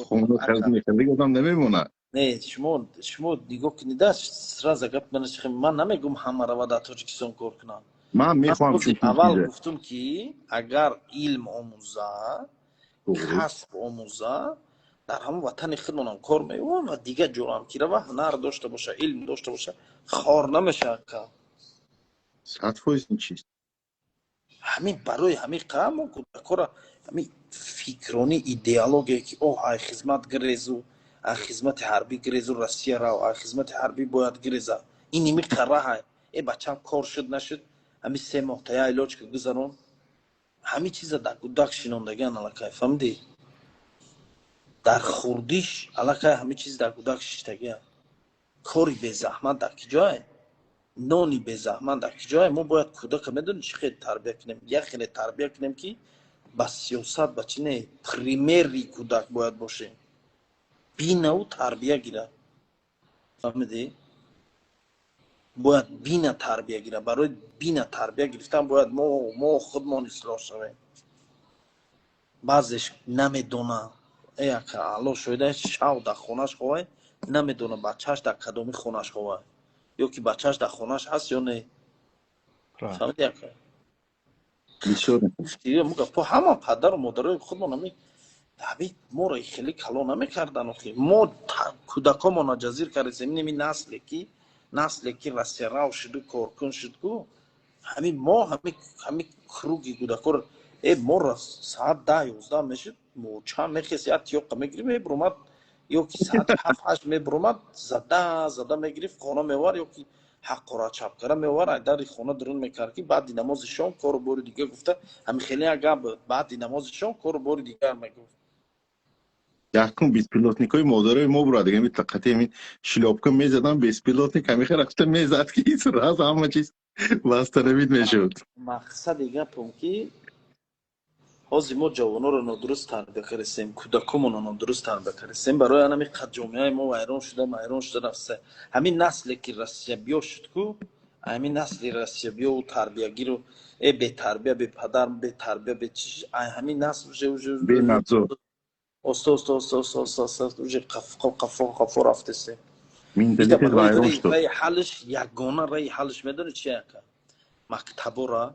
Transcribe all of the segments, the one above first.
خونه خرید میخری آدم نمیمونه. نه شما نگاه کنید سراز گپ من نمیگم همه رو در تاجیکستان کار کنن. من من میخوام روزی چون اول چیزه گفتم که اگر علم آموزه کسب آموزه در همون وطن خودمون کار میکنم و دیگه جورم که و هنر داشته باشه علم داشته باشه خار نمیشه که 100% این چیز همین برای همین قام و کار همین فکرانی ایدئولوژی که ای خدمت گریزو ای خدمت حربی گریزو روسیه را ای خدمت حربی باید گریزه این نمی قراره های ای بچم کار شد نشد همین 3 ماه تا علاج که گذرون همین چیزا در گوداک شینوندگان علاقه فهمیدی در خوردیش علاقه همین چیز در گوداک شیشتگی کاری به زحمت در کجای نانی به زحمت در کجای ما باید کودک میدونی چه خیلی تربیت کنیم یک خیلی تربیت کنیم که با سیاست بچه نه پریمری کودک باید باشه بینا و تربیت گیره فهمیدی باید بینا تربیت گیره برای بینا تربیت گرفتن باید ما خودمان اصلاح شویم بعضش نمیدونه یک علا شده شو در خونش خواه نمیدونه بچهش در کدومی خونش خواه یا که بچهش در خونش هست یا نه فهمیدی اکا بسیار دیگه موقع پا همه پدر و مادرای خودمان همی دبی ما را خیلی کلا نمیکردن اخی ما کودکا ما ناجزیر کردیم نمی نسلی که رسیراو شد کارکن شد کو همین ما همین کروگی کودکا رو ما را ساعت 10-11 میشد موچا میخیسی اتیوق میگیریم برومد یا که ساعت 7-8 میبرومد زده میگرفت خانه میوار یا که حق را چپ کرده میوار در خانه درون میکرد که بعد نماز شام کارو بور دیگه گفته همین خیلی عقب بعد نماز شام کارو بور دیگه میگفت یکم بیسپیلوتنیکای مادرای ما برا دیگه میتلقتی همین شلوپکا میزدن بیسپیلوتنیک همیخه رفته میزد که این راز همه چیز واسطه نمید میشد مقصد دیگه پونکی حاضی ما جوانا رو نادرست تربیت کردیم کودکمون رو نادرست تربیت کردیم برای انمی قد جامعه ما ویران شده رفته همین نسلی که رسیه بیا شد کو همین نسلی رسیه بیا و تربیت گیرو به تربیت به پدر به تربیت به چیز همین نسل به نبزو است وجه قفا رفته سه ایده منتالیتیز برای وایران شد رای حلش یگانه رای حلش میدونی چیه که مکتبو را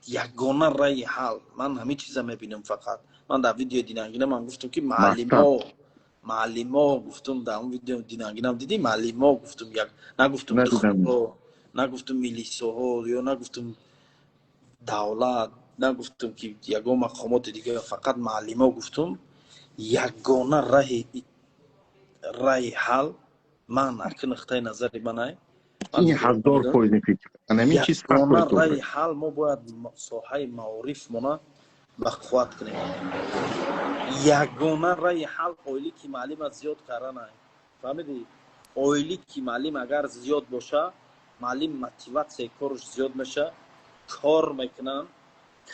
یگانه رای حل من همین چیزا میبینم فقط من در ویدیو دینانگینه من گفتم که مکتب معلما گفتم در اون ویدیو دینانگینه دیدی معلما گفتم نگفتم ندیدم دخترها نگفتم میلیساها یا نگفتم دولت نگفتم که یگان مقامات دیگه فقط معلما گفتم یگانه رای حل من اکنون نقطه نظری من این فکر 1000% این فکر انا این چیز فرق یگانه کنه رای حل ما باید ساحه معارف مونه بقوت کنیم یگانه رای حل اویلی که معلم از زیاد کردن است فهمیدی اویلی که معلم اگر زیاد باشه معلم موتیواسیون کارش زیاد میشه کار میکنن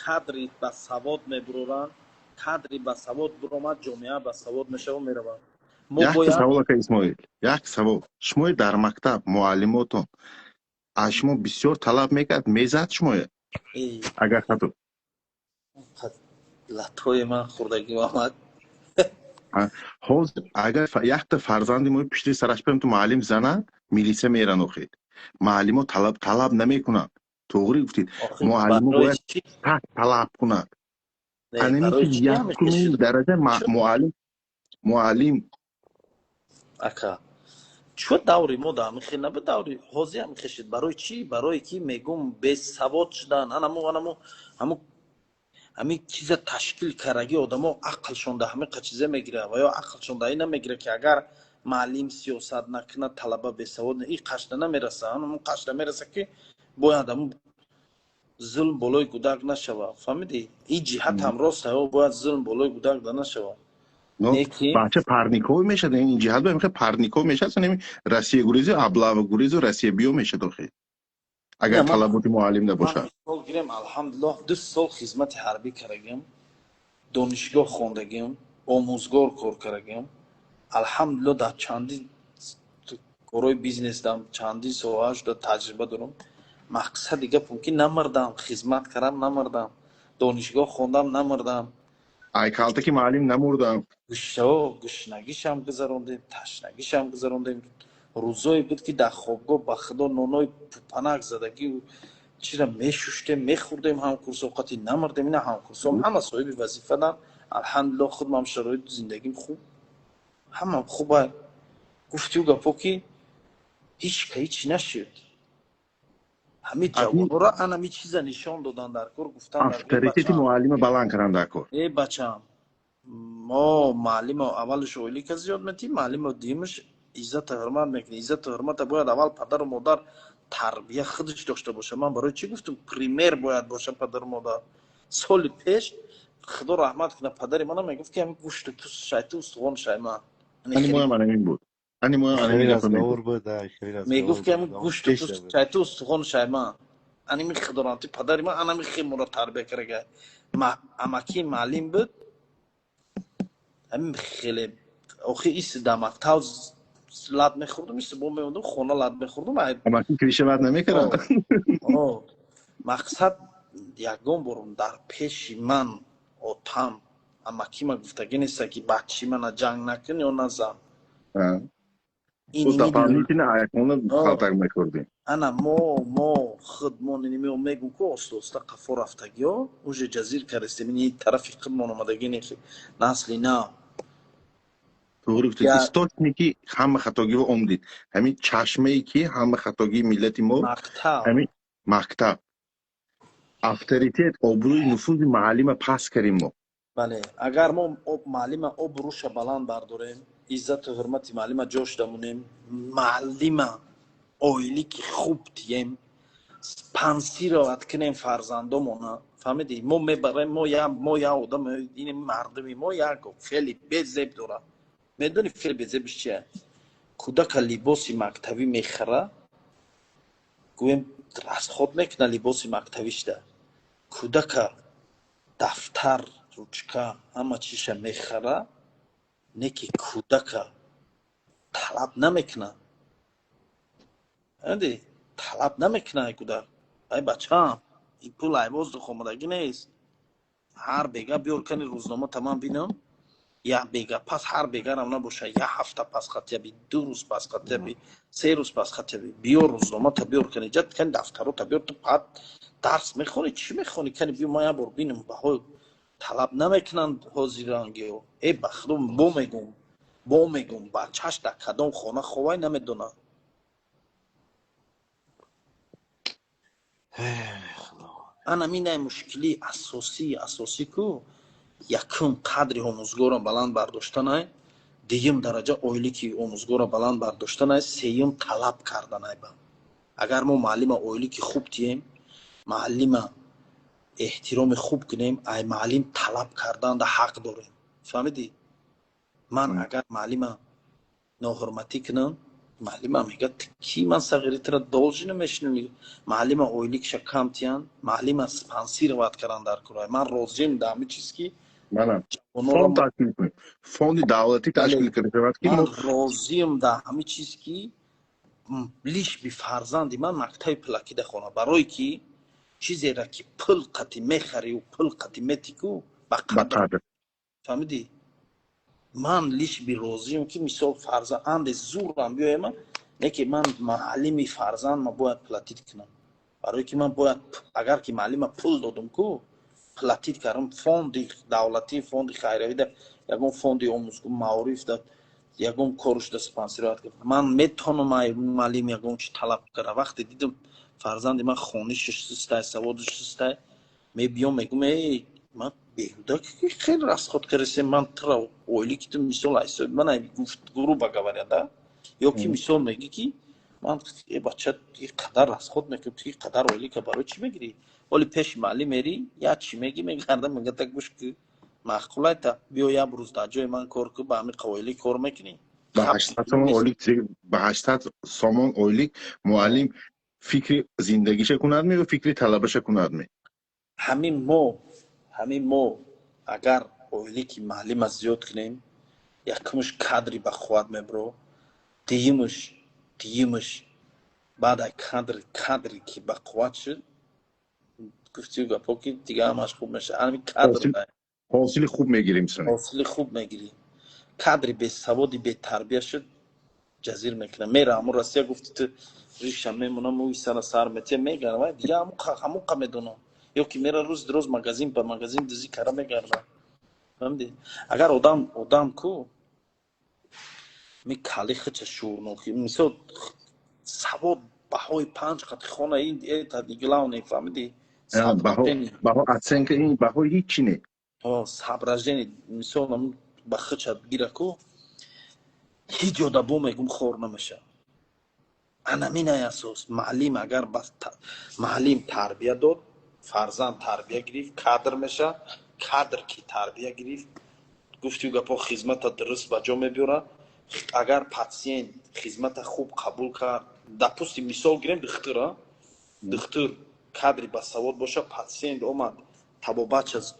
کادری با سواد میبرن کادری با سواد برآمد جامعه با سواد میشه و میره ما یک باید سوال که اسماعیل یک سوال شما در مکتب معلماتون از شما بسیار طلب میکرد میزد شما اگر خطا لطوی من خوردگی آمد حاضر اگر یک تا فرزندی ما پشت سرش بریم تو معلم زنه میلیسه میرن اخیر معلم طلب نمیکنن توغری گفتید آخه معلم برای باید چی تک طلب کنند نه انمی برای که چی یک همه کنون کشید درجه معلم اکا چو دوری ما دا میخی نه به دوری حوزی هم خشید برای چی برای کی میگم به سواد شدن همو همه چیز تشکیل کردگی آدمو عقلشون ده همه چیزه میگیره و یا عقلشون ده اینا میگیره که اگر معلم سیاست نکنه طلبه به سواد این قشت نمیرسه اون قشت نمیرسه که باید هم ظلم بالای کودک نشوه فهمیدی این جهت هم راست ها باید ظلم بالای کودک ده نشوه نو نیکی بچه پرنیکوی میشه این جهت باید میخواه پرنیکوی میشه اصلا نمی رسیه گریزی ابلاو گریزی و رسیه بیو میشه داخل اگر نه طلباتی معلم من نباشه سال گیرم الحمدلله 2 سال خدمت حربی کردم دانشگاه خوندگیم آموزگار کار کردم الحمدلله در چندین کارهای بیزنس دارم چندین سوهاش در تجربه دارم مقصد دیگه پونکی نمردم خدمت کردم نمردم دانشگاه خوندم نمردم ای کالته که معلم نمردم گشنگیشم گذروندیم، تشنگیشم گذروندیم. روزایی بود که در خوابگاه با خدا نونای پنک زدگی و چیزا میشوشتیم میخوردیم، هم کورس اوقاتی نمردیم. اینا هم کورس همه صاحب وظیفه دارن. الحمدلله خودم هم شرایط زندگیم خوب، همه خوبه. گفتی و گفت که هیچ که هیچ نشد. همه ابی جوان را انا می چیزا نشان دادن در کار، گفتن در ای авторитети بچم، муаллима баланд карданд дар кор. ای بچم ما معلم اولش اولی که زیاد میتیم، معلم دیمش عزت و حرمت میکنه. عزت و حرمت باید اول پدر و مادر تربیه خودش داشته باشه. من برای چی گفتم پریمیر باید باشه پدر و مادر. سال پیش خدا رحمت کنه پدر منم میگفت که همین گوشت تو شایته استخوان شایما یعنی انی خیلی моям анамин буд. ани моям анамин خیلی гапа رستگار мегуфт. بود، خیلی رستگار میگفت که همین بود. آن گوشت تو پیش بود. شایته استخوان شایما همین خدا رحمت پدر من همین خیلی مرا تربیه کرده. ما اماکی معلم بود. همین خیلی آخه ایست داماد تاوز لاد میخوردم، ایست بوم میوندم خونه لاد میخوردم. аммо ки кишоват намекарданд. آه مقصد یکم برم در پیش من آتام اما کی ما گفتگی نیست که بچی من جنگ نکن یا نزن. ту اینی میدونیم запомнительно аякона халтак мекурдем. انا ما خودمون اینی میگم که است قفا رفتگی ها اوج جزیر کرستیم این طرفی خودمون آمدگی نیست نسلی نه توغри гуфтед. یا источники ҳама хатогиҳо он дид. ҳамин чашмае ки ҳама хатогии миллати мо, مقطع. ҳамин мактаб, авторитет, обрӯи, нуфузи муаллима паст кардем мо. بله اگر ما معلم обруша баланд бардорем، عزت و حرمت معلم جوش دمونیم، معلم اویلی که خوب تیم پنسی را ات کنیم فرزندامونا فهمیدی. ما میبریم ما یا آدم این مردمی ما یک خیلی بزرگ داره. میدونی خیلی بزرگش چیه؟ کودک لباسی مکتبی میخره گویم از خود میکنه لباسی مکتبیش ده. کودک دفتر روچکا همه چیشه میخره نیکی کودک طلب نمیکنه. هندی طلب نمیکنه کودک. ای بچم این پول ایواز دو خمدگی نیست. هر بیگه بیار کنی روزنامه تمام بینم یک بیگه پس هر بیگه هم نباشه یک هفته پس خطیه بی 2 روز پس خطیه بی 3 روز پس خطیه بی بیار روزنامه تا بیار کنی جد کنی دفتر رو تا بیار تو پد درس میخونی چی میخونی کنی بیار ما یه بار بینم به های طلب نمیکنن حاضرانگی و ای بخدم بو میگم بچهش در کدام خانه خواه نمیدونه. انا مینه مشکلی اساسی کو یکم قدری آموزگار بلند برداشتن های، دیگم درجه اویلی که آموزگار بلند برداشتن های، سیم طلب کردن های با. اگر ما معلم اویلی که خوب تیم، معلم احترام خوب کنیم، ای معلم طلب کردن ده حق داریم. فهمیدی؟ من اگر معلم ناحرمتی کنم، معلم میگه کی من صغیری تر دولجی نمیشنم. معلم اویلی که کم تیان، معلم سپانسی رو وقت کردن در کرای من روزیم دامی چیز کی манам اونورا фонд ташкил мекунем. фонди давлатӣ ташкил карда шавад ки мо من روزیم ده همه چیز کی لیش بی فرزندی من مکتب پلاکی ده خونه برای کی چیزی را که پل قطی میخری و پل قطی میتیکو با قدر. бақадр. فهمیدی؟ من لیش بی روزیم که مثال فرزند زورم بیایم من نه که من معلمی فرزند ما باید پلاتیت کنم. برای که من باید اگر که معلم پول دادم کو پلاتیت کردم فوند دولتی فوند خیریه ده یکم فوند آموزگار معارف ده یکم کارش ده سپانسرات کرد. من میتونم معلم یکم چی طلب کردم. وقتی دیدم فرزند من خونیش سسته سوادش سسته میبیام میگم ای من بیهوده که خیلی راست خود کرده من ترا اویلی که تو مثال ایسا من گفت گروه بگوارده یا که مثال میگی که من ای بچه یک قدر راست خود میکنم تو یک قدر اویلی که برای چی میگیری ولی پیش معلم میری یا چی میگی میگردم میگه تا گوش که معقوله تا بیا یا بروز در جای من کار که با همین قویلی کار میکنی ба 800 сомон ойлик ба 800 сомон ойлик муаллим фикри зиндагиша кунад ме ва фикри талабаша кунад ме. همین ما اگر اویلی که معلم از زیاد کنیم یکمش کادری با خود میبرو دیمش بعد از کادری که با قوت شد گفتی گفت که دیگه همش خوب میشه همین کادر حاصل خوب میگیریم سن. حاصل خوب میگیری. کادری به سوادی به تربیت شد جزیر میکنه. میره همون راستی گفتی تو ریش میمونه موی سر مته میگن و دیگه همون میدونه. یا که میره روز دروز مغازین به مغازین دزی کارا میگرده. فهمیدی؟ اگر آدم کو می کالی خچ شور نوخی مثلا سواد بهای 5 خط خونه این تا دیگلاو نفهمیدی؟ بها اصلا که این بها هیچی نه. صبرجنی مثلا با خچ گیره کو هیچ جودا میگم خور نمیشه. انا مینه اساس معلم اگر بس معلم تربیت داد فرزند تربیت گرفت کادر میشه. کادر کی تربیت گرفت گفتی گپا خدمت درست با جا میبره. اگر پاسینت خدمت خوب قبول کرد دپوستی مثال گیریم دکتر کادری با سواد باشه پاسینت اومد طبابت از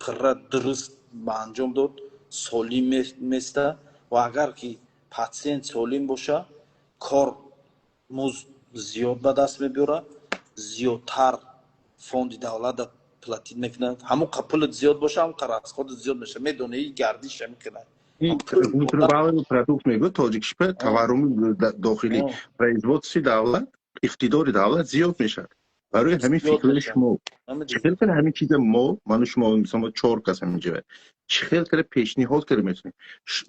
پر درست با انجام داد سالم میسته و اگر که پاسینت سالم باشه کار موز زیاد به دست میبره زیادتر فوند دولت پلاتین میکنه همون پولت زیاد باشه هم قرض خود زیاد میشه میدونه این گردش میکنه. این باید پراتوف میگه تاجیکش به تورم داخلی производстве دولت اقتدار دولت زیاد میشه برای همین فکر شما چخیل کنه همین چیز ما شما مثلا 4 کس همینجا چخیل کنه پیشنهاد کنه میتونیم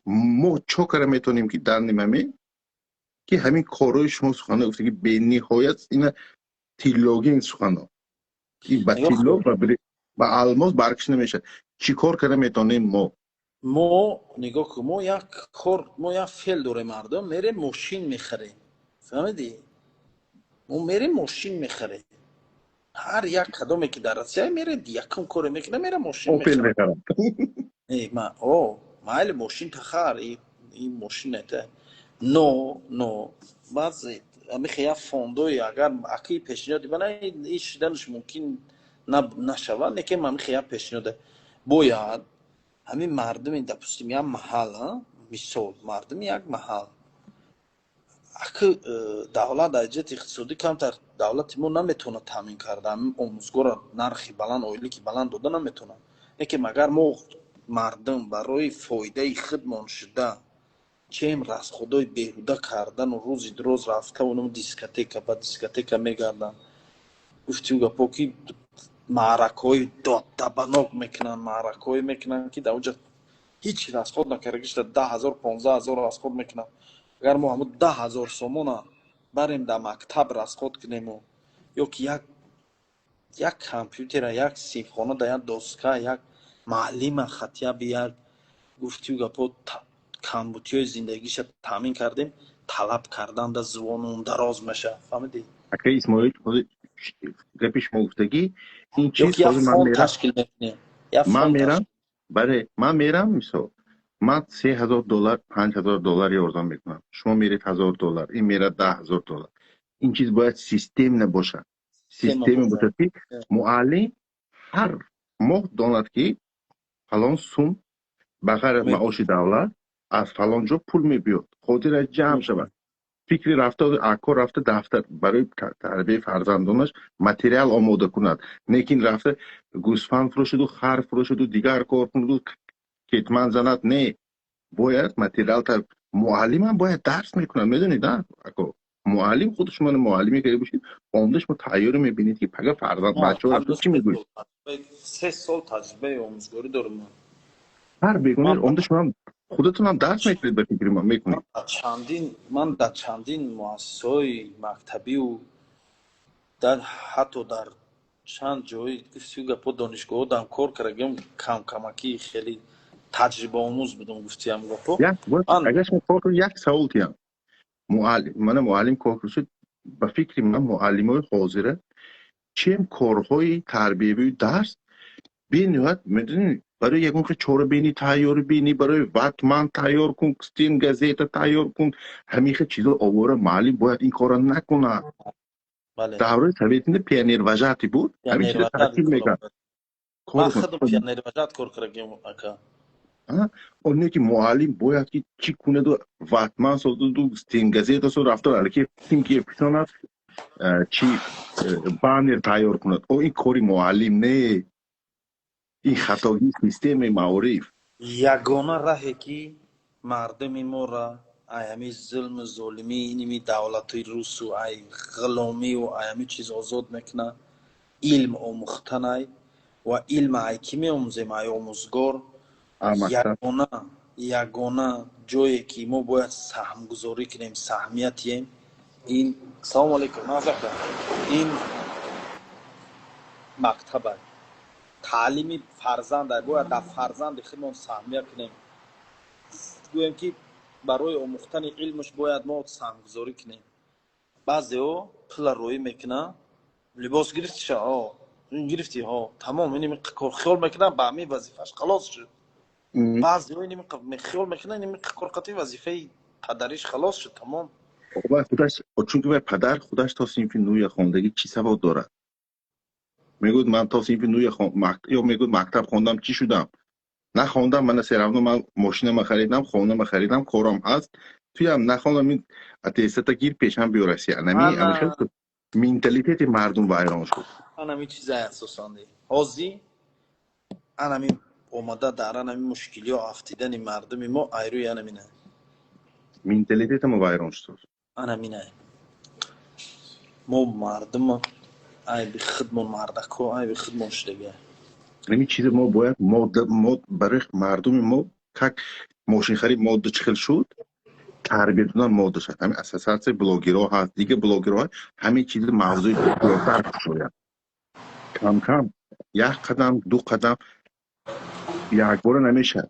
ما چه کار میتونیم که در نمیمه که همین کارهای شما سخنه گفته که به نهایت این تیلوگی این سخنه این با تیلوگ با الماس برکش نمیشه چی کار کنه میتونیم ما نگاه کن ما یک فیل داره مردم میره ماشین میخره فهمیدی؟ ما میره ماشین میخره هر یک قدمی که در رسیه میره یکم کار میکنه میره ماشین میخره مایل ماشین تخار این ماشین نته نو بعضی امی خیلی فوندوی اگر اکی پیشنهادی بنا این شدنش ممکن نشود لیکن من خیلی پیشنهاده باید همین مردم این دپوستیم یک محل مثال مردم یک محل اگه دولت ایجاد اقتصادی کمتر دولت ما نمیتونه تامین کرده آموزگار نرخی بلند اویلی که بلند داده نمیتونه لیکن مگر ما مردم برای فایده خودمان شده چیم راست خدای بیهوده کردن و روزی دروز رفته اونم دیسکوتک میگردن گفتی گپا کی معرکای داد دبناک میکنن که در اونجا هیچ راست خود نکردگیش 10,000 15,000 راست خود میکنن. اگر ما همون 10,000 سومونا بریم در مکتب راست خود کنیم یا که یک کامپیوتر یک سیفخانه در یک دستگاه یک معلم خطیه بیاد گفتی گپا کمبودی زندگیش تامین کردیم طلب کردن در زبان دراز میشه فهمیدی؟ اگه اسماعیل خود گپش مفتگی این چیز خود من میرم مثال من $3,000 $5,000 یاردم میکنم شما میرید $1,000 این میره $10,000 این چیز باید سیستم نباشه سیستم باشه که معلم هر ماه داند که فلان سوم بغیر معاش دولت از فلان جا پول میبیاد خاطر جمع شود فکری رفته اکو رفته دفتر برای تربیه فرزندانش متریال آماده کند نیکین رفته گوسفند فروشد و خر فروشد و دیگر کار کند و کتمان زند نه باید متریال معلم هم باید درس میکنن میدونید نه اکو معلم خودش من معلمی که باشید آموزش ما تیاری میبینید که پگه فرزند بچه‌ها رفته چی میگوید 3 سال تجربه آموزگاری دارم هر بگونید آموزش من خودتون هم درس میکنید به فکر من میکنید من در چندین مؤسسه‌های مکتبی و حتی در چند جایی گفتی گپا دانشگاه دارم کار کردم کمکی خیلی تجربه آموز بودم گفتی هم گپا اگرش کار یک سوال تیم معلم کار شد به فکر من معلمای حاضره چیم کارهای تربیوی درس بینید میدونید برای یکون که چهار بینی تیار بینی برای وقتمن تیار کن ستیم گزیت تیار کن همیشه چیزا آواره معلم باید این کارا نکنه دوره سویتین پیانیر وجاتی بود همین چیزا تحکیل میکرد من خودم پیانیر وجات کار کردم اکا اونه که معلم باید که چی کنه دو وقتمن سازد دو ستیم گزیت سو رفتار علیکی تیم که پیساند چی بانیر تیار کند او این کاری معلم نه این خطاگی سیستم معارف. ягона раҳе ки мардуми моро ай ҳамин зулму золимӣ иними давлатои русу ай ғуломию ай ҳамин чиз озод мекуна илм омӯхтанай ва илма ай ки меомӯзем ай омӯзгор مکتب ягона ҷое ки мо бояд саҳмгузорӣ кунем саҳмиятием ин салому алайкум назарда ин мактаба таълими фарзанда бояд дар фарзанди худмон саҳмия кунем гӯем ки барои омӯхтани илмаш бояд мо саҳмгузорӣ кунем баъзеҳо пула роӣ мекунанд либос гирифтиша гирифти тамом ин хиёл мекунанд ба ҳамин вазифаш халос шуд баъзеҳо ин хиёл мекунанд ин корқати вазифаи падариш халос шуд тамом خودش چون که پدر خودش تا صنف نوی خواندگی چی سواد دارد میگوید من تا صنف نوی یا میگوید مکتب خواندم چی شدم نخواندم من سرمنو من ماشینم خریدم خونم خریدم کارم هست توی هم نخواندم این اتستتا گیر پیشم بیارسی انمی همیشه مینتالیتی مردم وایران شد анами чизай асосанде ҳозӣ анами омада дар анами мушкилиҳо афтидани мардуми мо айрӯи анамина مینتالیتی ما وایران شد анамина мо мардум ай би худмон мардако ай би худмон шудага همین چیز ما باید ما برای مردم ما که ماشین خرید ماده چخل شد تربیت دادن ماده شد همین اساسات بلاگرها هست دیگه بلاگرها همین چیز موضوع بسیارتر شد کم کم یک قدم دو قدم یک بار نمیشه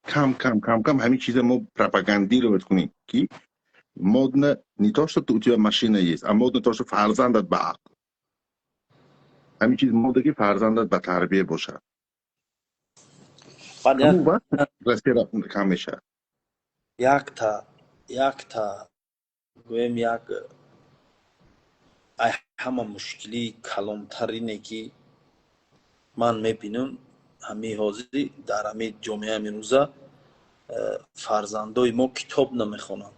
کم کم همین چیز ما پروپاگاندی رو بکنیم که مادن نیتاش تو توی ماشین است اما مادن تاش فرزندت به عقل همین چیز مادگی فرزندت به تربیه باشه همون وقت راستی را کم میشه якта гӯем як ай ҳама мушкилии калонтарине ки ман мебинам ҳамин ҳозир дар ҳамин ҷомеаи амирӯза фарзандои мо китоб намехонанд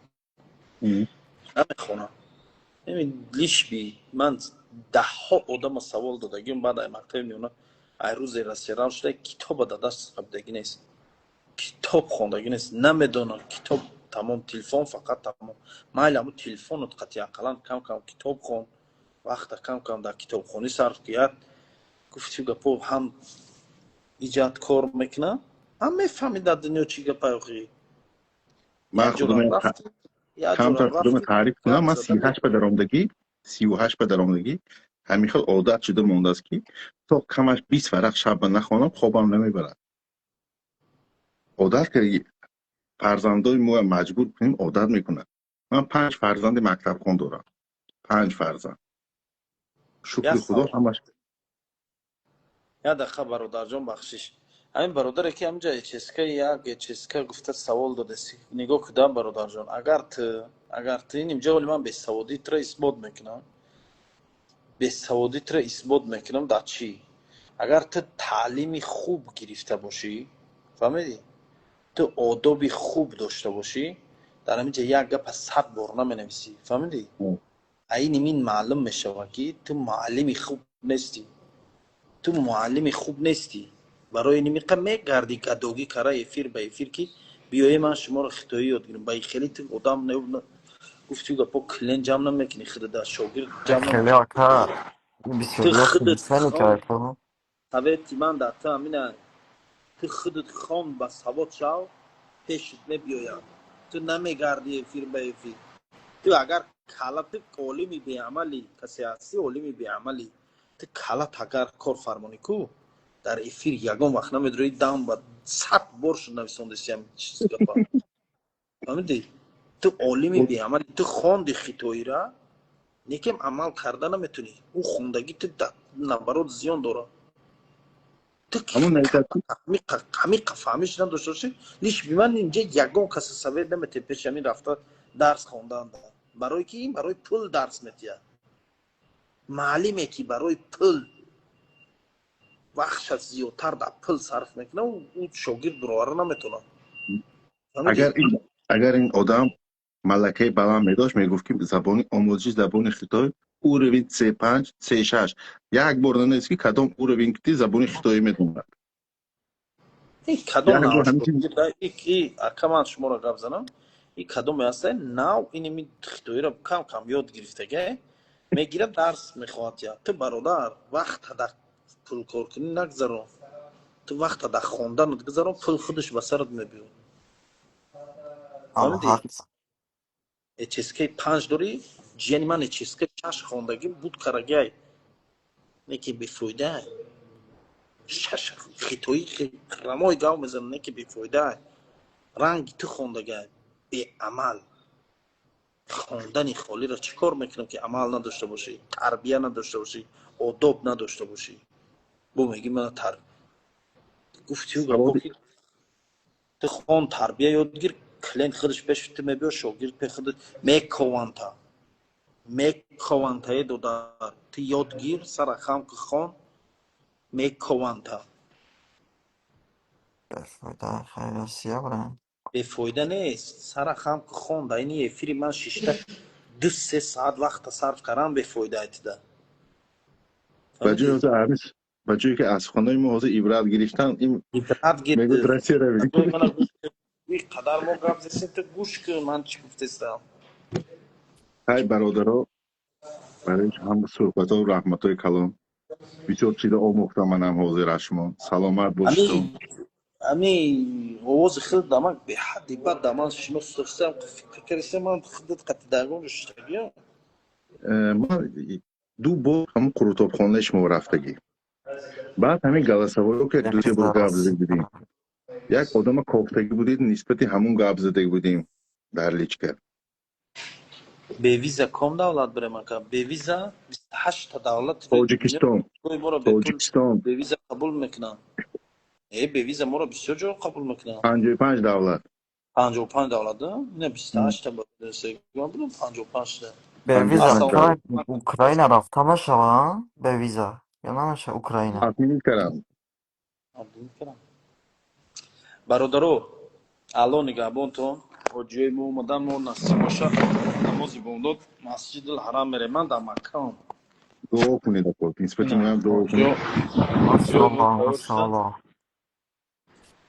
лишби ман даҳҳо одама савол додагим баъд ай мактаби миёна ай рӯзе расерав шуда китоба дар даст қабдагӣ нест китоб хондагӣ нест намедонанд китоб тамом телефон фақат тамом майли ҳамун телефонот қатъи ақаллан кам китоб хон вақта кам дар китобхонӣ сарф кияд гуфти гапо ҳам иҷодкор мекунад ҳам мефаҳмид дар дунё чӣ гапай охӣ من خودم تعریف کنم من 38 به درآمدگی همین خیلی عادت شده مونده است که تا کمش 20 ورق شب نخوانم خوابم نمیبرد عادت کردی فرزندای ما مجبور کنیم عادت میکنن من 5 فرزند مکتب خوان دارم 5 فرزند شکر خدا همش یا دقیقه برادرجان بخشش همین برادره که همجا اچسکا گفته سوال داده نگاه کدام برادرجان اگر تو اینجا ولی من به سوادی تر اثبات میکنم در چی اگر تو تعلیمی خوب گرفته باشی فهمیدی تو آدابی خوب داشته باشی در همینجا یک گپ 100 بار نمینویسی فهمیدی این معلوم میشه که تو معلمی خوب نیستی برای نمیقه میگردی گداگی کاره افیر به افیر که بیایی من شما رو خطایی یاد گیرم بایی خیلی تو آدم نه گفتی گپا کلین جمع نمیکنی خیلی در شاگرد جمع خیلی آکا تو خودت خان حویتی من در تا همینه تو خودت خان با سواد شو پیشت میبیاید تو نمیگردی افیر به افیر تو اگر کالت عالمی بیعملی کسیاسی عالمی بیعملی تو کالت اگر کار فرمانی کو در افیر یگان وقت نمیدروی دام با 100 بار شد نویساندسی هم چیز گفت فهمیدی تو عالمی بیعملی تو خواندی خطایی را نیکم عمل کرده نمیتونی او خوندگی تو نبرات زیان داره تو عمیق فهمیش نداشته باشی لیش بی من اینجا یگان کسی سوید نمیته پیش همین رفته درس خوندن برای کی برای پول درس میتیه معلمه که برای پول وقت زیادتر در پول صرف میکنه و اون شاگرد برابر نمیتونه اگر این آدم ملکه بلند میداشت میگفت که زبان آموزشی زبان خطای او روین 35 36 یک بار نیست که کدام او روین که زبان خطایی میدونه این کدوم یعنی نوش همین بود این اکمان شما را گفت زنم این کدوم است ناو اینی می خطوی را کم کم یاد گرفتگه میگیره درس میخواد یا تو برادر وقت دا پول کار کنی نگذارم تو وقت دا خوندن نگذارم پول خودش به سرت میبیون آه فهمیدی حق چیزکه پنج دوری جیانی من چیزکه چش خوندگی بود کرگی نکی بیفویده شش خطوی رمای گاو میزن نکی بیفویده رنگ تو خوندگی به عمل خوندن خالی را چیکار میکنم که عمل نداشته باشی تربیه نداشته باشی آداب نداشته باشی بو میگی من گفتی و سواد گفتی تو خون تربیه یادگیر کلین خودش پیش تو میبیا شاگرد پی خودت میکوانتا دو در تو یادگیر سر خام که خون میکوانتا بفایده خیلی سیه برن بفایده نیست سر خام که خون در اینی افیری من ششته 2-3 ساعت وقت صرف کردم بفایده ایتده بچه فهمیدی؟ از همیش بچه‌ای که از خانه ما از عبرت گرفتن این عبرت میگه گیر درستی روی کدوی من گوش کن این قدر ما گفت زیسته تو گوش کن من چی گفتستم های برادرها برای هم صحبت ها و رحمت های کلام بسیار چیزا آموختم منم حاضر از شما سلامت باشید امی آواز خود دامن به حدی بد دامن شما سرسم فکر کردم من خودت قطع درگون رشتگیم ما دو بار همون قروتابخانه شما رفتگی بعد همین گلاسوارو که دو سه بار بمیزه گپ زده راست بودیم یک آدم کوفتگی بودید نسبت همون گپ زده بودیم در لیچکر به ویزا کم دولت بره من که به ویزا 28 تا دولت روی دنیا تاجیکستان توی ما را به پول تاجیکستان به ویزا قبول میکنن به ویزا ما را بسیار جا قبول میکنن 55 دولت 55 دولت نه 28 تا بود سگم بودم 55 تا به ویزا 55 اصلا دولت اوکراین رفته میشه به ویزا یا نمیشه اوکراین تحمیل کردم برادرو الان نگهبانتون و جای ما اومدن ما نصیب باشه نماز بامداد مسجد الحرام میره من در مکه هم دعا کنید اپا نسبت نه من دعا کنید جا ما ماشاءالله تیار شده ماشاءالله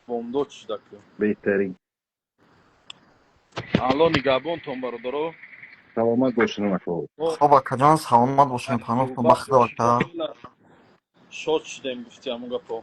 بامداد شده که بهترین الان نگهبانتون برادرو سلامت باشین اپا ما خب کجان سلامت باشین پناه کن صحبت بخت داشت که شاد شدیم گفتیم اون گپا